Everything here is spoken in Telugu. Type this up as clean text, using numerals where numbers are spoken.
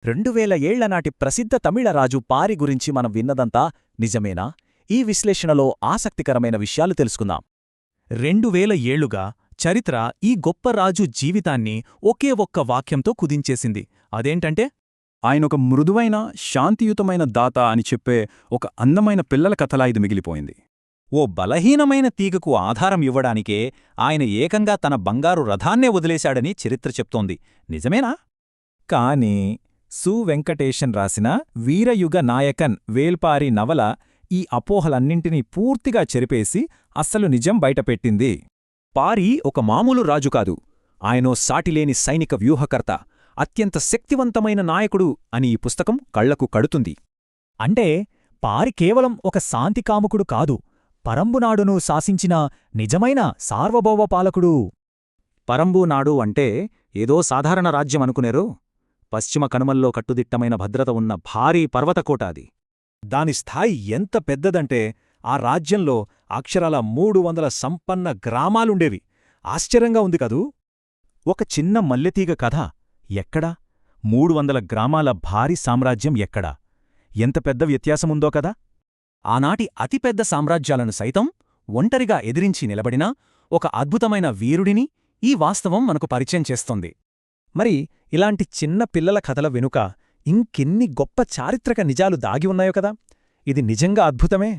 2000 ఏళ్లనాటి ప్రసిద్ధ తమిళ రాజు పారి గురించి మనం విన్నదంతా నిజమేనా? ఈ విశ్లేషణలో ఆసక్తికరమైన విషయాలు తెలుసుకుందాం. 2000 ఏళ్లుగా చరిత్ర ఈ గొప్ప రాజు జీవితాన్ని ఒకే ఒక్క వాక్యంతో కుదించేసింది. అదేంటంటే, ఆయనొక మృదువైన, శాంతియుతమైన దాత అని చెప్పే ఒక అందమైన పిల్లల కథలా ఇది మిగిలిపోయింది. ఓ బలహీనమైన తీగకు ఆధారం ఇవ్వడానికే ఆయన ఏకంగా తన బంగారు రథాన్నే వదిలేశాడని చరిత్ర చెప్తోంది. నిజమేనా? కానీ సు వెంకటేశన్ రాసిన వీరయుగ నాయకన్ వేల్పారి నవల ఈ అపోహలన్నింటినీ పూర్తిగా చెరిపేసి అస్సలు నిజం బయటపెట్టింది. పారి ఒక మామూలు రాజు కాదు. ఆయనో సాటిలేని సైనిక వ్యూహకర్త, అత్యంత శక్తివంతమైన నాయకుడు అని ఈ పుస్తకం కళ్లకు కడుతుంది. అంటే పారి కేవలం ఒక శాంతికాముకుడు కాదు, పరంబునాడును శాసించిన నిజమైన సార్వభౌమపాలకుడు. పరంబునాడు అంటే ఏదో సాధారణ రాజ్యమనుకునేరు. పశ్చిమ కనుమల్లో కట్టుదిట్టమైన భద్రత ఉన్న భారీ పర్వతకోట అది. దాని స్థాయి ఎంత పెద్దదంటే ఆ రాజ్యంలో అక్షరాల 300 సంపన్న గ్రామాలుండేవి. ఆశ్చర్యంగా ఉంది కదూ! ఒక చిన్న మల్లెతీగ కథ ఎక్కడా? 300 గ్రామాల భారీ సామ్రాజ్యం ఎక్కడా? ఎంత పెద్ద వ్యత్యాసముందో కదా! ఆనాటి అతిపెద్ద సామ్రాజ్యాలను సైతం ఒంటరిగా ఎదిరించి నిలబడిన ఒక అద్భుతమైన వీరుడిని ఈ వాస్తవం మనకు పరిచయం చేస్తోంది. మరి ఇలాంటి చిన్న పిల్లల కథల వెనుక ఇంకెన్ని గొప్ప చారిత్రక నిజాలు దాగి ఉన్నాయో కదా! ఇది నిజంగా అద్భుతమే.